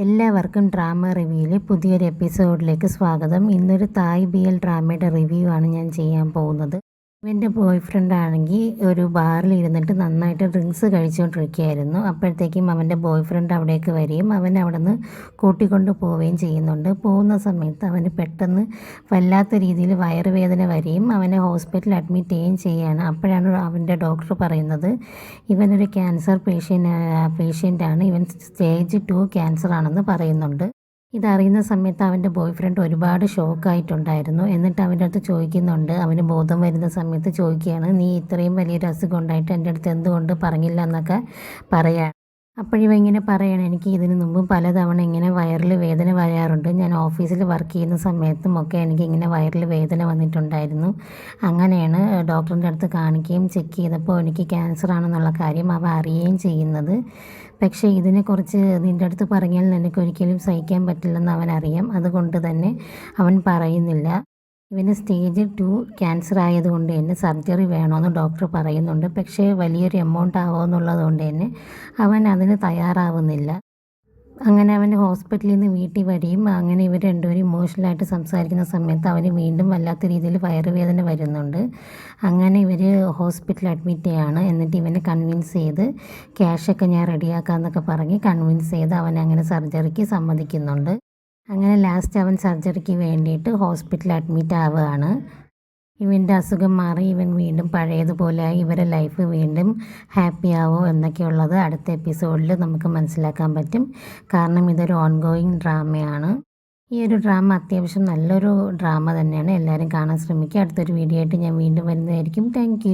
എല്ലാവർക്കും ഡ്രാമ റിവ്യൂവിലെ പുതിയൊരു എപ്പിസോഡിലേക്ക് സ്വാഗതം. ഇന്നൊരു തായ് BL ഡ്രാമയുടെ റിവ്യൂ ആണ് ഞാൻ ചെയ്യാൻ പോകുന്നത്. ഇവൻ്റെ ബോയ് ഫ്രണ്ട് ആണെങ്കിൽ ഒരു ബാറിൽ ഇരുന്നിട്ട് നന്നായിട്ട് ഡ്രിങ്ക്സ് കഴിച്ചുകൊണ്ടിരിക്കുകയായിരുന്നു. അപ്പോഴത്തേക്കും അവൻ്റെ ബോയ് ഫ്രണ്ട് അവിടേക്ക് വരികയും അവൻ അവിടെ നിന്ന് കൂട്ടിക്കൊണ്ട് പോവുകയും ചെയ്യുന്നുണ്ട്. പോകുന്ന സമയത്ത് അവന് പെട്ടെന്ന് വല്ലാത്ത രീതിയിൽ വയറുവേദന വരികയും അവനെ ഹോസ്പിറ്റലിൽ അഡ്മിറ്റ് ചെയ്യുകയും ചെയ്യുകയാണ്. അപ്പോഴാണ് അവൻ്റെ ഡോക്ടർ പറയുന്നത് ഇവനൊരു ക്യാൻസർ പേഷ്യൻ്റാണ്, ഇവൻ സ്റ്റേജ് 2 ക്യാൻസർ ആണെന്ന് പറയുന്നുണ്ട്. ഇതറിയുന്ന സമയത്ത് അവൻ്റെ ബോയ് ഫ്രണ്ട് ഒരുപാട് ഷോക്കായിട്ടുണ്ടായിരുന്നു. എന്നിട്ട് അവൻ്റെ അടുത്ത് ചോദിക്കുന്നുണ്ട്, അവന് ബോധം വരുന്ന സമയത്ത് ചോദിക്കുകയാണ്, നീ ഇത്രയും വലിയൊരു അസുഖം ഉണ്ടായിട്ട് എൻ്റെ അടുത്ത് എന്തുകൊണ്ട് പറഞ്ഞില്ല എന്നൊക്കെ പറയുകയാണ്. അപ്പോഴിവ ഇങ്ങനെ പറയണം, എനിക്ക് ഇതിനു മുമ്പും പലതവണ ഇങ്ങനെ വയറിൽ വേദന വരാറുണ്ട്. ഞാൻ ഓഫീസിൽ വർക്ക് ചെയ്യുന്ന സമയത്തും ഒക്കെ എനിക്ക് ഇങ്ങനെ വയറിൽ വേദന വന്നിട്ടുണ്ടായിരുന്നു. അങ്ങനെയാണ് ഡോക്ടറിൻ്റെ അടുത്ത് കാണിക്കുകയും ചെക്ക് ചെയ്തപ്പോൾ എനിക്ക് ക്യാൻസർ ആണെന്നുള്ള കാര്യം അവ അറിയുകയും ചെയ്യുന്നത്. പക്ഷേ ഇതിനെക്കുറിച്ച് നിൻ്റെ അടുത്ത് പറഞ്ഞാൽ നിനക്കൊരിക്കലും സഹിക്കാൻ പറ്റില്ലെന്ന് അവനറിയാം. അതുകൊണ്ട് തന്നെ അവൻ പറയുന്നില്ല. ഇവന് സ്റ്റേജ് 2 ക്യാൻസർ ആയതുകൊണ്ട് തന്നെ സർജറി വേണമെന്ന് ഡോക്ടർ പറയുന്നുണ്ട്. പക്ഷേ വലിയൊരു എമൗണ്ട് ആവുമെന്നുള്ളത് കൊണ്ട് തന്നെ അവൻ അതിന് തയ്യാറാവുന്നില്ല. അങ്ങനെ അവൻ ഹോസ്പിറ്റലിൽ നിന്ന് വീട്ടിൽ വരികയും അങ്ങനെ ഇവർ രണ്ടുപേരും ഇമോഷണലായിട്ട് സംസാരിക്കുന്ന സമയത്ത് അവന് വീണ്ടും വല്ലാത്ത രീതിയിൽ വയറുവേദന വരുന്നുണ്ട്. അങ്ങനെ ഇവർ ഹോസ്പിറ്റലിൽ അഡ്മിറ്റ് ചെയ്യാണ്. എന്നിട്ട് ഇവനെ കൺവിൻസ് ചെയ്ത് ക്യാഷൊക്കെ ഞാൻ റെഡിയാക്കാമെന്നൊക്കെ പറഞ്ഞ് കൺവിൻസ് ചെയ്ത് അവൻ അങ്ങനെ സർജറിക്ക് സമ്മതിക്കുന്നുണ്ട്. അങ്ങനെ ലാസ്റ്റ് അവൻ സർജറിക്ക് വേണ്ടിയിട്ട് ഹോസ്പിറ്റലിൽ അഡ്മിറ്റ് ആവുകയാണ്. ഇവൻ്റെ അസുഖം മാറി ഇവൻ വീണ്ടും പഴയതുപോലെയായി ഇവരുടെ ലൈഫ് വീണ്ടും ഹാപ്പി ആവോ എന്നൊക്കെയുള്ളത് അടുത്ത എപ്പിസോഡിൽ നമുക്ക് മനസ്സിലാക്കാൻ പറ്റും. കാരണം ഇതൊരു ഓൺഗോയിങ് ഡ്രാമയാണ്. ഈ ഒരു ഡ്രാമ അത്യാവശ്യം നല്ലൊരു ഡ്രാമ തന്നെയാണ്. എല്ലാവരും കാണാൻ ശ്രമിക്കുക. അടുത്തൊരു വീഡിയോ ആയിട്ട് ഞാൻ വീണ്ടും വരുന്നതായിരിക്കും. താങ്ക്